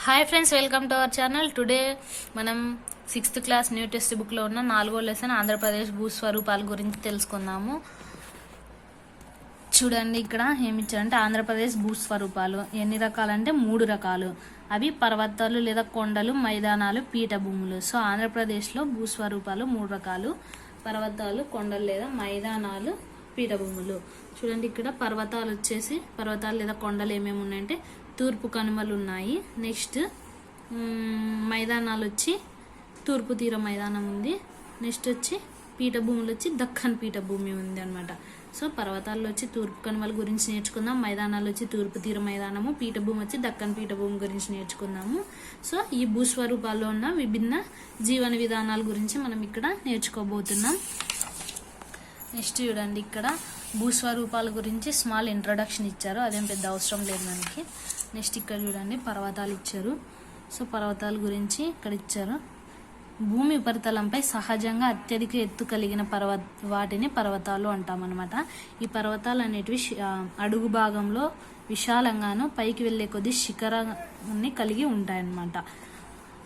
Hi friends, welcome to our channel. Today మనం 6th class new text బుక్లో ఉన్న 4వ లెసన్ ఆంధ్రప్రదేశ్ భూస్వరూపాల గురించి తెలుసుకుందాము. చూడండి, ఇక్కడ ఏమి ఇచ్చారంటే ఆంధ్రప్రదేశ్ భూస్వరూపాలు ఎన్ని రకాలంటే 3 రకాలు. అవి పర్వతాలు లేదా కొండలు, మైదానాలు, పీఠభూములు. సో ఆంధ్రప్రదేశ్లో భూస్వరూపాలు 3 రకాలు: పర్వతాలు, కొండలు లేదా మైదానాలు, పీఠభూములు. చూడండి, ఇక్కడ పర్వతాలు లేదా కొండలు ఏమేమి ఉన్నాయంటే తూర్పు కనుమలు ఉన్నాయి. నెక్స్ట్ మైదానాలు వచ్చి తూర్పు తీర మైదానం ఉంది. నెక్స్ట్ వచ్చి పీఠభూములు వచ్చి దక్కన్ పీఠభూమి ఉంది అనమాట. సో పర్వతాల్లో వచ్చి తూర్పు కనుమల గురించి నేర్చుకుందాం, మైదానాలు వచ్చి తూర్పు తీర మైదానము, పీఠభూమి వచ్చి దక్కన్ పీఠభూమి గురించి నేర్చుకుందాము. సో ఈ భూస్వరూపాల్లో ఉన్న విభిన్న జీవన విధానాల గురించి మనం ఇక్కడ నేర్చుకోబోతున్నాం. నెక్స్ట్ చూడండి, ఇక్కడ భూస్వరూపాల గురించి స్మాల్ ఇంట్రొడక్షన్ ఇచ్చారు, అదేం పెద్ద అవసరం లేదు మనకి. నెక్స్ట్ ఇక్కడ చూడండి, పర్వతాలు ఇచ్చారు. సో పర్వతాల గురించి ఇక్కడ ఇచ్చారు. భూమి ఉపరితలంపై సహజంగా అత్యధిక ఎత్తు కలిగిన వాటిని పర్వతాలు అంటామన్నమాట. ఈ పర్వతాలు అనేటివి అడుగు భాగంలో విశాలంగాను పైకి వెళ్లే కొద్ది శిఖరాన్ని కలిగి ఉంటాయన్నమాట.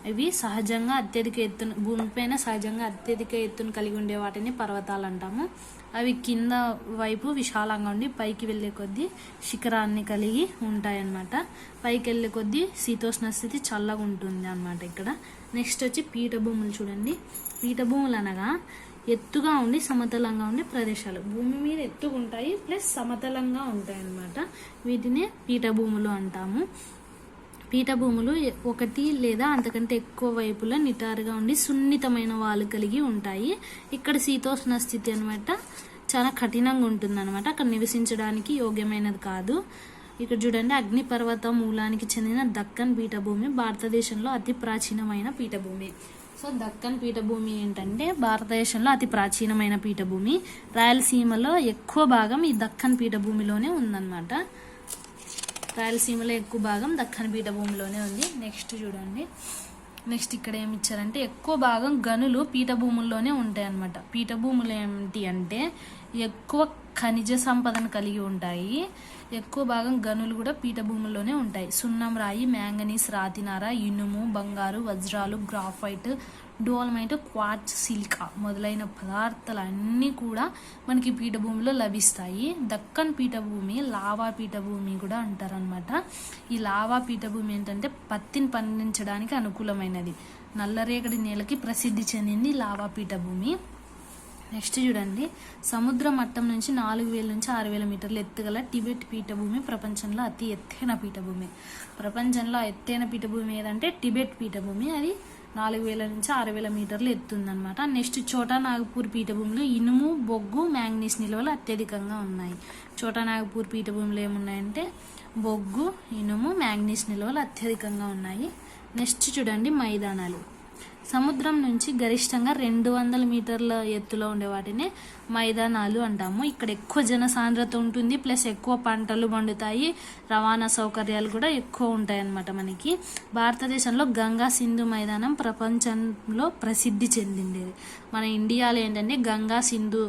ఇవి సహజంగా అత్యధిక ఎత్తును భూమిపైన సహజంగా అత్యధిక ఎత్తును కలిగి ఉండే వాటిని పర్వతాలు అంటాము. అవి కింద వైపు విశాలంగా ఉండి పైకి వెళ్ళే కొద్దీ శిఖరాన్ని కలిగి ఉంటాయన్నమాట. పైకి వెళ్ళే కొద్దీ శీతోష్ణ స్థితి చల్లగా ఉంటుంది అన్నమాట ఇక్కడ. నెక్స్ట్ వచ్చి పీఠభూములు. చూడండి, పీఠభూములు అనగా ఎత్తుగా ఉండి సమతలంగా ఉండే ప్రదేశాలు. భూమి మీద ఎత్తుగా ఉంటాయి ప్లస్ సమతలంగా ఉంటాయి అన్నమాట. వీటినే పీఠభూములు అంటాము. పీఠభూములు 1 లేదా అంతకంటే ఎక్కువ వైపులా నిటారుగా ఉండి సున్నితమైన వాలు కలిగి ఉంటాయి. ఇక్కడ శీతోష్ణ స్థితి అనమాట చాలా కఠినంగా ఉంటుంది అనమాట. అక్కడ నివసించడానికి యోగ్యమైనది కాదు. ఇక్కడ చూడండి, అగ్నిపర్వత మూలానికి చెందిన దక్కన్ పీఠభూమి భారతదేశంలో అతి ప్రాచీనమైన పీఠభూమి. సో దక్కన్ పీఠభూమి ఏంటంటే భారతదేశంలో అతి ప్రాచీనమైన పీఠభూమి. రాయలసీమలో ఎక్కువ భాగం ఈ దక్కన్ పీఠభూమిలోనే ఉందన్నమాట. రాయలసీమలో ఎక్కువ భాగం దక్కన్ పీఠభూమిలోనే ఉంది. నెక్స్ట్ చూడండి, నెక్స్ట్ ఇక్కడ ఏమి ఇచ్చారంటే ఎక్కువ భాగం గనులు పీఠభూముల్లోనే ఉంటాయి అన్నమాట. పీఠభూములు ఏంటి అంటే ఎక్కువ ఖనిజ సంపదను కలిగి ఉంటాయి. ఎక్కువ భాగం గనులు కూడా పీఠభూముల్లోనే ఉంటాయి. సున్నం రాయి, మ్యాంగనీస్, రాతినార, ఇనుము, బంగారు, వజ్రాలు, గ్రాఫైట్, డోల్మైట్, క్వార్ట్జ్, సిలికా మొదలైన పదార్థాలు అన్నీ కూడా మనకి పీఠభూమిలో లభిస్తాయి. దక్కన్ పీఠభూమి లావా పీఠభూమి కూడా అంటారనమాట. ఈ లావా పీఠభూమి ఏంటంటే పత్తిని పండించడానికి అనుకూలమైనది. నల్లరేగడి నేలకి ప్రసిద్ధి చెందింది లావా పీఠభూమి. నెక్స్ట్ చూడండి, సముద్ర మట్టం నుంచి 4000 నుంచి 6000 మీటర్ల ఎత్తుగల టిబెట్ పీఠభూమి ప్రపంచంలో అతి ఎత్తైన పీఠభూమి. ప్రపంచంలో ఎత్తైన పీఠభూమి ఏదంటే టిబెట్ పీఠభూమి. అది 4000 నుంచి 6000 మీటర్లు ఎత్తుందనమాట. నెక్స్ట్ చోటా నాగపూర్ పీఠభూమిలో ఇనుము, బొగ్గు, మ్యాంగనీస్ నిల్వలు అత్యధికంగా ఉన్నాయి. చోటా నాగపూర్ పీఠభూమిలో ఏమున్నాయంటే బొగ్గు, ఇనుము, మ్యాంగనీస్ నిల్వలు అత్యధికంగా ఉన్నాయి. నెక్స్ట్ చూడండి, మైదానాలు. సముద్రం నుంచి గరిష్టంగా 200 మీటర్ల ఎత్తులో ఉండే వాటిని మైదానాలు అంటాము. ఇక్కడ ఎక్కువ జనసాంద్రత ఉంటుంది, ప్లస్ ఎక్కువ పంటలు పండుతాయి, రవాణా సౌకర్యాలు కూడా ఎక్కువ ఉంటాయి అన్నమాట మనకి. భారతదేశంలో గంగా సింధు మైదానం ప్రపంచంలో ప్రసిద్ధి చెందిండేది. మన ఇండియాలో ఏంటంటే గంగా సింధు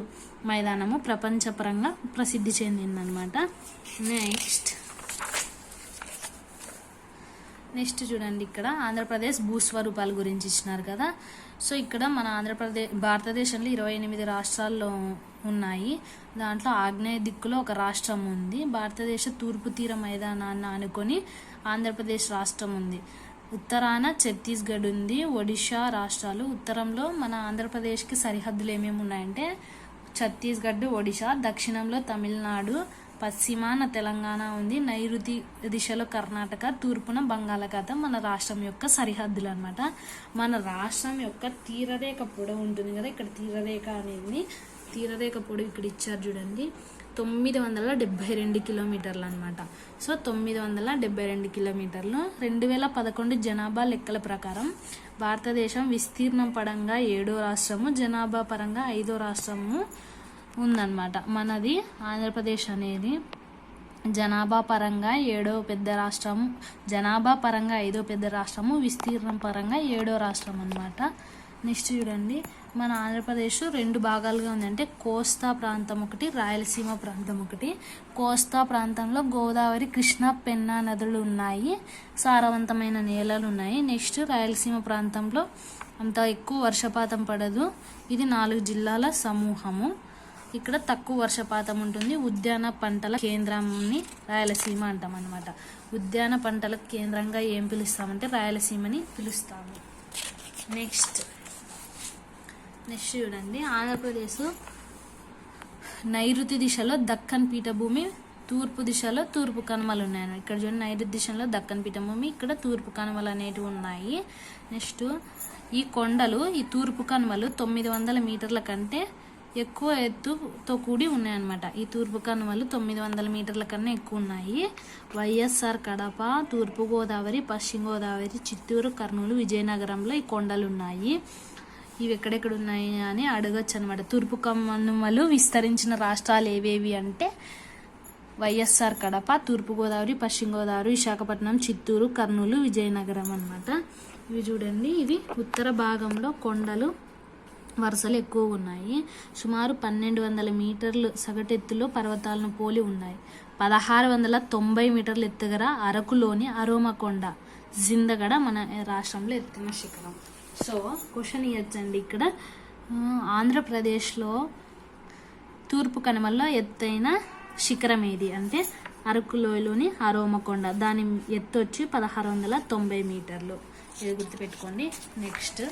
మైదానము ప్రపంచపరంగా ప్రసిద్ధి చెందిందనమాట. నెక్స్ట్ చూడండి, ఇక్కడ ఆంధ్రప్రదేశ్ భూస్వరూపాల గురించి ఇచ్చినారు కదా. సో ఇక్కడ మన భారతదేశంలో 28 రాష్ట్రాల్లో ఉన్నాయి. దాంట్లో ఆగ్నేయ దిక్కులో ఒక రాష్ట్రం ఉంది. భారతదేశ తూర్పు తీర మైదానాన్ని ఆనుకొని ఆంధ్రప్రదేశ్ రాష్ట్రం ఉంది. ఉత్తరాన ఛత్తీస్గఢ్ ఉంది, ఒడిషా రాష్ట్రాలు. ఉత్తరంలో మన ఆంధ్రప్రదేశ్కి సరిహద్దులు ఏమేమి ఉన్నాయంటే ఛత్తీస్గఢ్, ఒడిషా. దక్షిణంలో తమిళనాడు, పశ్చిమాన తెలంగాణ ఉంది, నైరుతి దిశలో కర్ణాటక, తూర్పున బంగాళాఖాతం మన రాష్ట్రం యొక్క సరిహద్దులు అనమాట. మన రాష్ట్రం యొక్క తీరరేఖ పొడవు ఉంటుంది కదా, ఇక్కడ తీరరేఖ అనేది తీరరేఖ పొడవు ఇక్కడ ఇచ్చారు చూడండి, 972 కిలోమీటర్లు అనమాట. సో 972 కిలోమీటర్లు. 2011 జనాభా లెక్కల ప్రకారం భారతదేశం విస్తీర్ణం పరంగా 7వ రాష్ట్రము, జనాభా పరంగా 5వ రాష్ట్రము ఉందన్నమాట. మనది ఆంధ్రప్రదేశ్ అనేది జనాభా పరంగా 7వ పెద్ద రాష్ట్రం, జనాభా పరంగా 5వ పెద్ద రాష్ట్రము, విస్తీర్ణం పరంగా 7వ రాష్ట్రం అన్నమాట. నెక్స్ట్ చూడండి, మన ఆంధ్రప్రదేశ్ 2 భాగాలుగా ఉంది. అంటే కోస్తా ప్రాంతం ఒకటి, రాయలసీమ ప్రాంతం ఒకటి. కోస్తా ప్రాంతంలో గోదావరి, కృష్ణా, పెన్నా నదులు ఉన్నాయి, సారవంతమైన నేలలు ఉన్నాయి. నెక్స్ట్ రాయలసీమ ప్రాంతంలో అంత ఎక్కువ వర్షపాతం పడదు. ఇది 4 జిల్లాల సమూహము. ఇక్కడ తక్కువ వర్షపాతం ఉంటుంది. ఉద్యాన పంటల కేంద్రాన్ని రాయలసీమ అంటాం అన్నమాట. ఉద్యాన పంటల కేంద్రంగా ఏం పిలుస్తామంటే రాయలసీమని పిలుస్తాము. నెక్స్ట్ చూడండి, ఆంధ్రప్రదేశ్ నైరుతి దిశలో దక్కన్ పీఠభూమి, తూర్పు దిశలో తూర్పు కనుమలు ఉన్నాయి. ఇక్కడ చూడండి, నైరుతి దిశలో దక్కన్ పీఠభూమి, ఇక్కడ తూర్పు కనుమలు అనేటివి ఉన్నాయి. నెక్స్ట్ ఈ కొండలు, ఈ తూర్పు కనుమలు 900 మీటర్ల కంటే ఎక్కువ ఎత్తుతో కూడి ఉన్నాయన్నమాట. ఈ తూర్పు కనుమలు 900 మీటర్ల కన్నా ఎక్కువ ఉన్నాయి. వైఎస్ఆర్ కడప, తూర్పుగోదావరి, పశ్చిమ గోదావరి, చిత్తూరు, కర్నూలు, విజయనగరంలో ఈ కొండలు ఉన్నాయి. ఇవి ఎక్కడెక్కడ ఉన్నాయి అని అడగచ్చు అనమాట. తూర్పు కనుమలు విస్తరించిన రాష్ట్రాలు ఏవేవి అంటే వైఎస్ఆర్ కడప, తూర్పుగోదావరి, పశ్చిమ గోదావరి, విశాఖపట్నం, చిత్తూరు, కర్నూలు, విజయనగరం అన్నమాట. ఇవి చూడండి, ఇవి ఉత్తర భాగంలో కొండలు వరుసలు ఎక్కువ ఉన్నాయి. సుమారు 1200 మీటర్లు సగటెత్తులో పర్వతాలను పోలి ఉన్నాయి. 1690 మీటర్ల ఎత్తుగల అరకులోని అరోమకొండ జిందగడ మన రాష్ట్రంలో ఎత్తైన శిఖరం. సో క్వశ్చన్ ఇవ్వచ్చండి ఇక్కడ, ఆంధ్రప్రదేశ్లో తూర్పు కనుమల్లో ఎత్తైన శిఖరం ఏది అంటే అరకులోయలోని అరోమకొండ. దాని ఎత్తు వచ్చి 1690 మీటర్లు. ఇది గుర్తుపెట్టుకోండి. నెక్స్ట్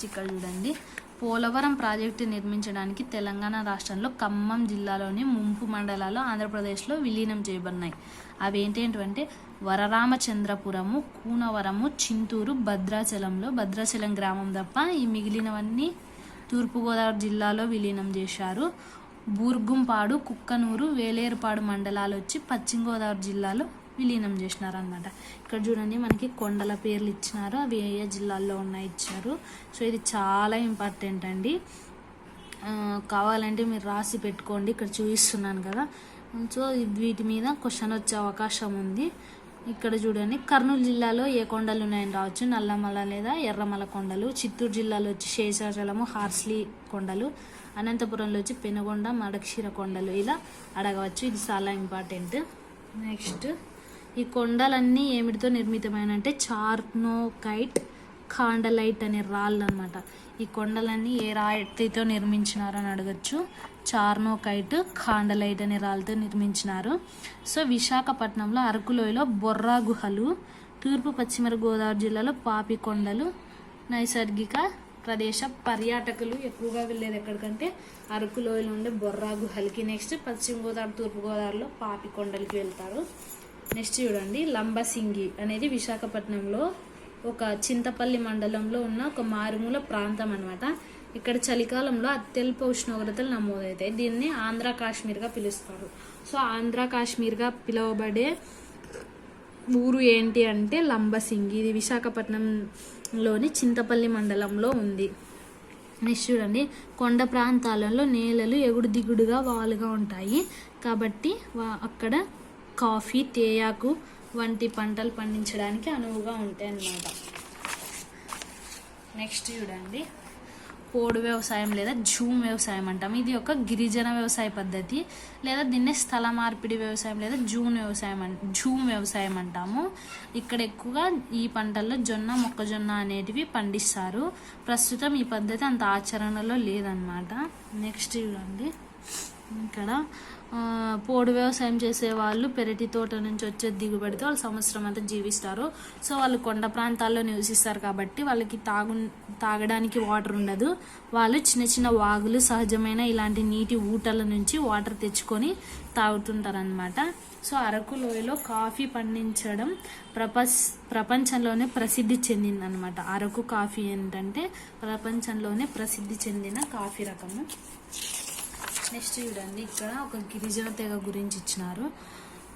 ఇక్కడ చూడండి, పోలవరం ప్రాజెక్టు నిర్మించడానికి తెలంగాణ రాష్ట్రంలో ఖమ్మం జిల్లాలోని ముంపు మండలాలు ఆంధ్రప్రదేశ్లో విలీనం చేయబడినాయి. అవి ఏంటంటే వరరామచంద్రపురము, కూనవరము, చింతూరు, భద్రాచలం గ్రామం తప్ప ఈ మిగిలినవన్నీ తూర్పుగోదావరి జిల్లాలో విలీనం చేశారు. బూర్గుంపాడు, కుక్కనూరు, వేలేరుపాడు మండలాలు వచ్చి పశ్చిమ గోదావరి జిల్లాలో విలీనం చేసినారనమాట. ఇక్కడ చూడండి, మనకి కొండల పేర్లు ఇచ్చినారు, అవి ఏ జిల్లాల్లో ఉన్నాయి ఇచ్చారు. సో ఇది చాలా ఇంపార్టెంట్ అండి. కావాలంటే మీరు రాసి పెట్టుకోండి, ఇక్కడ చూపిస్తున్నాను కదా. సో వీటి మీద క్వశ్చన్ వచ్చే అవకాశం ఉంది. ఇక్కడ చూడండి, కర్నూలు జిల్లాలో ఏ కొండలు ఉన్నాయని రావచ్చు, నల్లమల లేదా ఎర్రమల కొండలు. చిత్తూరు జిల్లాలో వచ్చి శేషాచలము, హార్స్లీ కొండలు. అనంతపురంలో వచ్చి పెనుగొండ, మడక్షిర కొండలు. ఇలా అడగవచ్చు, ఇది చాలా ఇంపార్టెంట్. నెక్స్ట్, ఈ కొండలన్నీ ఏమిటితో నిర్మితమైన అంటే చార్నోకైట్, ఖాండలైట్ అనే రాళ్ళు అనమాట. ఈ కొండలన్నీ ఏ రాయితో నిర్మించినారని అడగచ్చు. చార్నోకైట్, ఖాండలైట్ అనే రాళ్ళతో నిర్మించినారు. సో విశాఖపట్నంలో అరకులోయలో బొర్రా గుహలు, తూర్పు పశ్చిమ గోదావరి జిల్లాలో పాపి కొండలు నైసర్గిక ప్రదేశ. పర్యాటకులు ఎక్కువగా వెళ్ళేది ఎక్కడికంటే అరకులోయలో ఉండే బొర్రా గుహలకి. నెక్స్ట్ పశ్చిమ గోదావరి, తూర్పు గోదావరిలో పాపి కొండలకి వెళ్తారు. నెక్స్ట్ చూడండి, లంబసింగి అనేది విశాఖపట్నంలో ఒక చింతపల్లి మండలంలో ఉన్న ఒక మారుమూల ప్రాంతం అనమాట. ఇక్కడ చలికాలంలో అత్యల్ప ఉష్ణోగ్రతలు నమోదవుతాయి. దీన్ని ఆంధ్ర కాశ్మీర్గా పిలుస్తారు. సో ఆంధ్ర కాశ్మీర్గా పిలువబడే ఊరు ఏంటి అంటే లంబసింగి. ఇది విశాఖపట్నంలోని చింతపల్లి మండలంలో ఉంది. నెక్స్ట్ చూడండి, కొండ ప్రాంతాలలో నేలలు ఎగుడు దిగుడుగా వాలుగా ఉంటాయి కాబట్టి అక్కడ కాఫీ, తేయాకు వంటి పంటలు పండించడానికి అనువుగా ఉంటాయి అన్నమాట. నెక్స్ట్ చూడండి, పోడు వ్యవసాయం లేదా జూమ్ వ్యవసాయం అంటాం. ఇది ఒక గిరిజన వ్యవసాయ పద్ధతి, లేదా దీన్నే స్థల మార్పిడి వ్యవసాయం లేదా జూమ్ వ్యవసాయం అంటాము. ఇక్కడ ఎక్కువగా ఈ పంటల్లో జొన్న, మొక్కజొన్న అనేటివి పండిస్తారు. ప్రస్తుతం ఈ పద్ధతి అంత ఆచరణలో లేదన్నమాట. నెక్స్ట్ చూడండి, ఇక్కడ పోడు వ్యవసాయం చేసే వాళ్ళు పెరటి తోట నుంచి వచ్చే దిగుబడితో వాళ్ళు సంవత్సరం అంతా జీవిస్తారు. సో వాళ్ళు కొండ ప్రాంతాల్లో నివసిస్తారు కాబట్టి వాళ్ళకి తాగడానికి వాటర్ ఉండదు. వాళ్ళు చిన్న చిన్న వాగులు, సహజమైన ఇలాంటి నీటి ఊటల నుంచి వాటర్ తెచ్చుకొని తాగుతుంటారనమాట. సో అరకు లోయలో కాఫీ పండించడం ప్రపంచంలోనే ప్రసిద్ధి చెందిందనమాట. అరకు కాఫీ ఏంటంటే ప్రపంచంలోనే ప్రసిద్ధి చెందిన కాఫీ రకము. నెక్స్ట్ చూడండి, ఇక్కడ ఒక గిరిజన తెగ గురించి ఇచ్చినారు.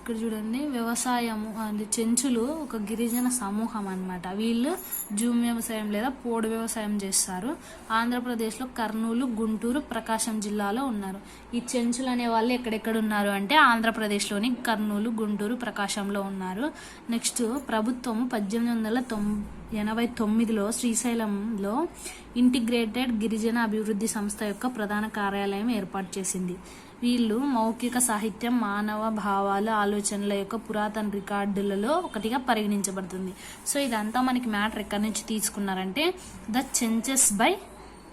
ఇక్కడ చూడండి వ్యవసాయము అంటే చెంచులు ఒక గిరిజన సమూహం అన్నమాట. వీళ్ళు జూమ్ వ్యవసాయం లేదా పోడు వ్యవసాయం చేస్తారు. ఆంధ్రప్రదేశ్లో కర్నూలు, గుంటూరు, ప్రకాశం జిల్లాలో ఉన్నారు. ఈ చెంచులు అనే వాళ్ళు ఎక్కడెక్కడ ఉన్నారు అంటే ఆంధ్రప్రదేశ్లోని కర్నూలు, గుంటూరు, ప్రకాశంలో ఉన్నారు. నెక్స్ట్ ప్రభుత్వం 1889లో శ్రీశైలంలో ఇంటిగ్రేటెడ్ గిరిజన అభివృద్ధి సంస్థ యొక్క ప్రధాన కార్యాలయం ఏర్పాటు చేసింది. వీళ్ళు మౌఖిక సాహిత్యం, మానవ భావాలు, ఆలోచనల యొక్క పురాతన రికార్డులలో ఒకటిగా పరిగణించబడుతుంది. సో ఇదంతా మనకి మ్యాటర్ ఎక్కడి నుంచి తీసుకున్నారంటే ద చెంచెస్ బై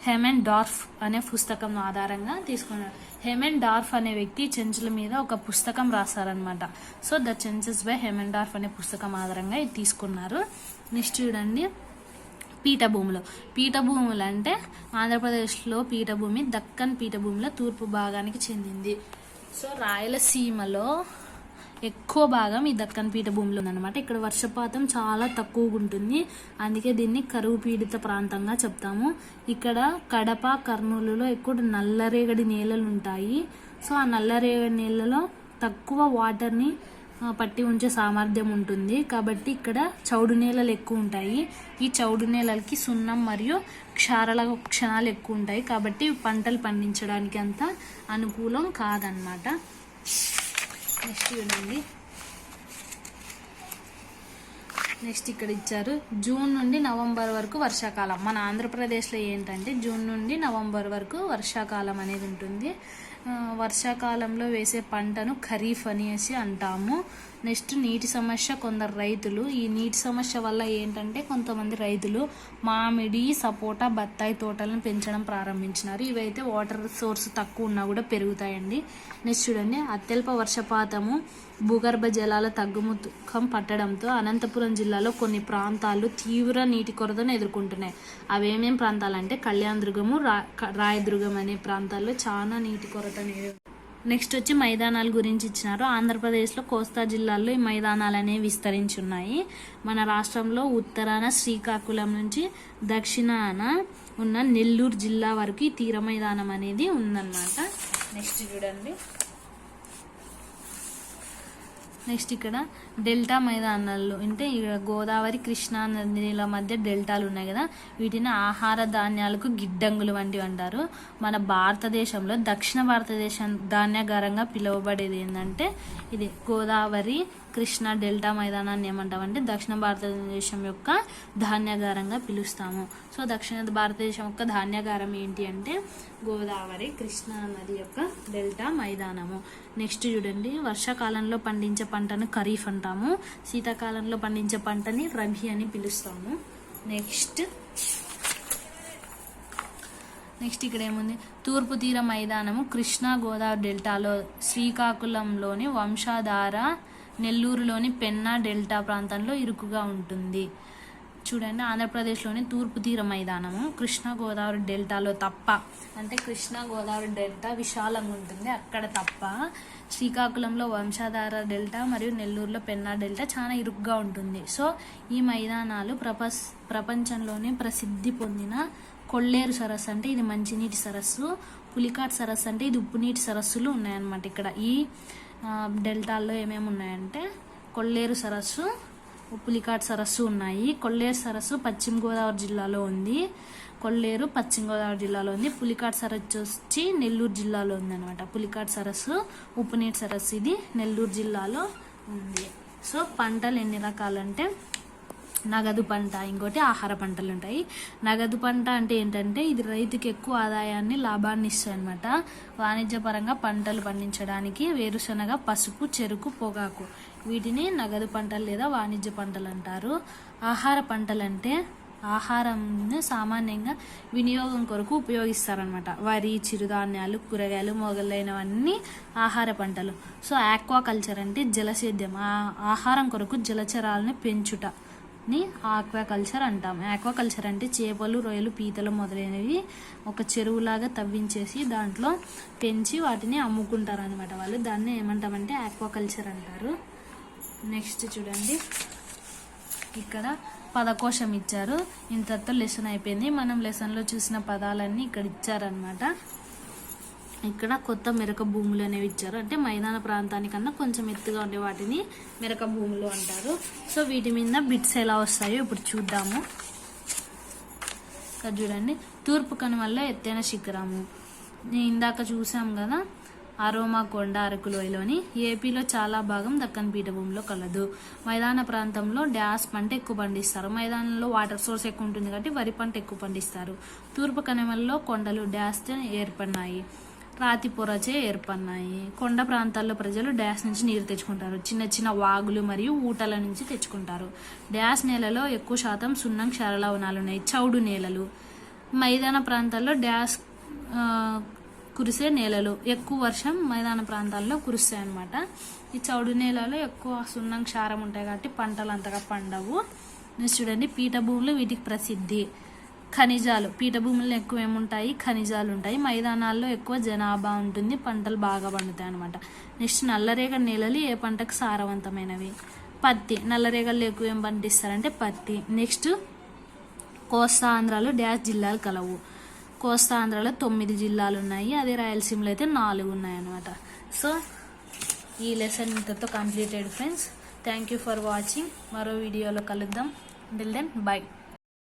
హెమెన్ డార్ఫ్ అనే పుస్తకం ఆధారంగా తీసుకున్నారు. హెమెన్ డార్ఫ్ అనే వ్యక్తి చెంచుల మీద ఒక పుస్తకం రాశారనమాట. సో ద చెంచెస్ బై హెమెన్ డార్ఫ్ అనే పుస్తకం ఆధారంగా ఇది తీసుకున్నారు. నెక్స్ట్ చూడండి పీఠభూములు అంటే ఆంధ్రప్రదేశ్లో పీఠభూమి దక్కన్ పీఠభూమిలో తూర్పు భాగానికి చెందింది. సో రాయలసీమలో ఎక్కువ భాగం ఈ దక్కన్ పీఠభూమిలో ఉందన్నమాట. ఇక్కడ వర్షపాతం చాలా తక్కువగా ఉంటుంది, అందుకే దీన్ని కరువు పీడిత ప్రాంతంగా చెప్తాము. ఇక్కడ కడప, కర్నూలులో ఎక్కువ నల్లరేగడి నేలలు ఉంటాయి. సో ఆ నల్లరేగడి నేలలో తక్కువ వాటర్ని పట్టి ఉంచే సామర్థ్యం ఉంటుంది, కాబట్టి ఇక్కడ చౌడు నేలలు ఎక్కువ ఉంటాయి. ఈ చౌడు నేలలకి సున్నం మరియు క్షారాల క్షణాలు ఎక్కువ ఉంటాయి, కాబట్టి పంటలు పండించడానికి అంత అనుకూలం కాదన్నమాట. నెక్స్ట్ చూడండి, నెక్స్ట్ ఇక్కడ ఇచ్చారు జూన్ నుండి నవంబర్ వరకు వర్షాకాలం. మన ఆంధ్రప్రదేశ్లో ఏంటంటే జూన్ నుండి నవంబర్ వరకు వర్షాకాలం అనేది ఉంటుంది. వర్షాకాలంలో వేసే పంటను ఖరీఫ్ అనేసి అంటాము. నెక్స్ట్ నీటి సమస్య. కొందరు రైతులు ఈ నీటి సమస్య వల్ల ఏంటంటే కొంతమంది రైతులు మామిడి, సపోటా, బత్తాయి తోటలను పెంచడం ప్రారంభించినారు. ఇవైతే వాటర్ సోర్స్ తక్కువ ఉన్నా కూడా పెరుగుతాయండి. నెక్స్ట్ చూడండి, అత్యల్ప వర్షపాతము, భూగర్భ జలాల తగ్గుముఖం పట్టడంతో అనంతపురం జిల్లాలో కొన్ని ప్రాంతాలు తీవ్ర నీటి కొరతను ఎదుర్కొంటున్నాయి. అవేమేం ప్రాంతాలంటే కళ్యాణదుర్గము, రాయదుర్గం అనే ప్రాంతాల్లో చాలా నీటి కొరత అనేది. నెక్స్ట్ వచ్చి మైదానాల గురించి ఇచ్చినారు. ఆంధ్రప్రదేశ్లో కోస్తా జిల్లాల్లో ఈ మైదానాలు అనేవి విస్తరించి ఉన్నాయి. మన రాష్ట్రంలో ఉత్తరాన శ్రీకాకుళం నుంచి దక్షిణాన ఉన్న నెల్లూరు జిల్లా వరకు ఈ తీర మైదానం అనేది ఉందన్నమాట. నెక్స్ట్ చూడండి, నెక్స్ట్ ఇక్కడ డెల్టా మైదానాలు అంటే గోదావరి, కృష్ణా నదిల మధ్య డెల్టాలు ఉన్నాయి కదా, వీటిని ఆహార ధాన్యాలకు గిడ్డంగులు వంటివి అంటారు. మన భారతదేశంలో దక్షిణ భారతదేశం ధాన్యాగారంగా పిలువబడేది ఏంటంటే ఇది గోదావరి, కృష్ణా డెల్టా మైదానాన్ని ఏమంటామంటే దక్షిణ భారతదేశం యొక్క ధాన్యాగారంగా పిలుస్తాము. సో దక్షిణ భారతదేశం యొక్క ధాన్యాగారం ఏంటి అంటే గోదావరి, కృష్ణా నది యొక్క డెల్టా మైదానము. నెక్స్ట్ చూడండి, వర్షాకాలంలో పండించే పంటను ఖరీఫ్ అంటాము, శీతాకాలంలో పండించే పంటని రబీ అని పిలుస్తాము. నెక్స్ట్ ఇక్కడ ఏముంది, తూర్పు తీర మైదానము కృష్ణా గోదావరి డెల్టాలో శ్రీకాకుళంలోని వంశధార, నెల్లూరులోని పెన్నా డెల్టా ప్రాంతంలో ఇరుకుగా ఉంటుంది. చూడండి, ఆంధ్రప్రదేశ్లోని తూర్పు తీర మైదానము కృష్ణా గోదావరి డెల్టాలో తప్ప, అంటే కృష్ణా గోదావరి డెల్టా విశాలంగా ఉంటుంది అక్కడ తప్ప, శ్రీకాకుళంలో వంశధార డెల్టా మరియు నెల్లూరులో పెన్నా డెల్టా చాలా ఇరుగ్గా ఉంటుంది. సో ఈ మైదానాలు ప్రపంచంలోనే ప్రసిద్ధి పొందిన కొల్లేరు సరస్సు అంటే ఇది మంచినీటి సరస్సు, పులికాట్ సరస్సు అంటే ఇది ఉప్పు నీటి సరస్సులు ఉన్నాయన్నమాట. ఇక్కడ ఈ డెల్టాల్లో ఏమేమి ఉన్నాయంటే కొల్లేరు సరస్సు, పులికాట్ సరస్సు ఉన్నాయి. కొల్లేరు సరస్సు పశ్చిమ గోదావరి జిల్లాలో ఉంది, కొల్లేరు పశ్చిమ గోదావరి జిల్లాలో ఉంది. పులికాట్ సరస్సు వచ్చి నెల్లూరు జిల్లాలో ఉంది అనమాట. పులికాట్ సరస్సు, ఉప్పునీటి సరస్సు ఇది నెల్లూరు జిల్లాలో ఉంది. సో పంటలు ఎన్ని రకాలంటే నగదు పంట, ఇంకోటి ఆహార పంటలు ఉంటాయి. నగదు పంట అంటే ఏంటంటే ఇది రైతుకి ఎక్కువ ఆదాయాన్ని, లాభాన్ని ఇస్తాయి అనమాట. వాణిజ్యపరంగా పంటలు పండించడానికి వేరుశనగ, పసుపు, చెరుకు, పొగాకు వీటిని నగదు పంటలు లేదా వాణిజ్య పంటలు అంటారు. ఆహార పంటలు అంటే ఆహారంను సామాన్యంగా వినియోగం కొరకు ఉపయోగిస్తారనమాట. వరి, చిరుధాన్యాలు, కూరగాయలు మొదలైనవన్నీ ఆహార పంటలు. సో ఆక్వాకల్చర్ అంటే జలసేద్యం, ఆహారం కొరకు జలచరాలను పెంచుట ని ఆక్వాకల్చర్ అంటాం. ఆక్వాకల్చర్ అంటే చేపలు, రొయ్యలు, పీతలు మొదలైనవి ఒక చెరువులాగా తవ్వించేసి దాంట్లో పెంచి వాటిని అమ్ముకుంటారు అనమాట వాళ్ళు. దాన్ని ఏమంటామంటే ఆక్వాకల్చర్ అంటారు. నెక్స్ట్ చూడండి, ఇక్కడ పదకోశం ఇచ్చారు. ఇంతతో లెసన్ అయిపోయింది. మనం లెసన్లో చూసిన పదాలన్నీ ఇక్కడ ఇచ్చారనమాట. ఇక్కడ కొత్త మెరక భూములు అనేవి ఇచ్చారు. అంటే మైదాన ప్రాంతానికన్నా కొంచెం ఎత్తుగా ఉండే వాటిని మెరక భూములు అంటారు. సో వీటి మీద బిట్స్ ఎలా వస్తాయో ఇప్పుడు చూద్దాము. ఇక్కడ చూడండి, తూర్పు కనుమల్లో ఎత్తైన శిఖరము. ఇందాక చూసాం కదా, అరోమా కొండ అరకు లోయలోని. ఏపీలో చాలా భాగం దక్కన్ పీఠభూమిలో కలదు. మైదాన ప్రాంతంలో డ్యాష్ పంట ఎక్కువ పండిస్తారు. మైదానంలో వాటర్ సోర్స్ ఎక్కువ ఉంటుంది కాబట్టి వరి పంట ఎక్కువ పండిస్తారు. తూర్పు కనుమల్లో కొండలు డ్యాష్ ఏర్పడినాయి, రాతి పొరచే ఏర్పడినాయి. కొండ ప్రాంతాల్లో ప్రజలు డ్యాష్ నుంచి నీరు తెచ్చుకుంటారు. చిన్న చిన్న వాగులు మరియు ఊటల నుంచి తెచ్చుకుంటారు. డ్యాష్ నేలలో ఎక్కువ శాతం సున్నం క్షార లవణాలు ఉన్నాయి. చౌడు నేలలు. మైదాన ప్రాంతాల్లో డ్యాష్ కురిసే నేలలు. ఎక్కువ వర్షం మైదాన ప్రాంతాల్లో కురుస్తాయి అన్నమాట. ఈ చౌడు నేలలో ఎక్కువ సున్నం క్షారం ఉంటాయి కాబట్టి పంటలు అంతగా పండవు. నెక్స్ట్ చూడండి, పీఠభూములు వీటికి ప్రసిద్ధి. ఖనిజాలు. పీఠభూముల్లో ఎక్కువ ఏముంటాయి? ఖనిజాలు ఉంటాయి. మైదానాల్లో ఎక్కువ జనాభా ఉంటుంది, పంటలు బాగా పండుతాయి అనమాట. నెక్స్ట్ నల్లరేగడి నేలలు ఏ పంటకు సారవంతమైనవి? పత్తి. నల్లరేగళ్ళు ఎక్కువ ఏం పండిస్తారంటే పత్తి. నెక్స్ట్ కోస్తా ఆంధ్రాలో డ్యాష్ జిల్లాలు కలవు. కోస్తా ఆంధ్రాలో 9 జిల్లాలు ఉన్నాయి, అదే రాయలసీమలో అయితే 4 ఉన్నాయి అనమాట. సో ఈ లెసన్ ఇంతతో completed friends. Thank you for watching. మరో వీడియోలో కలుద్దాం. Till then by.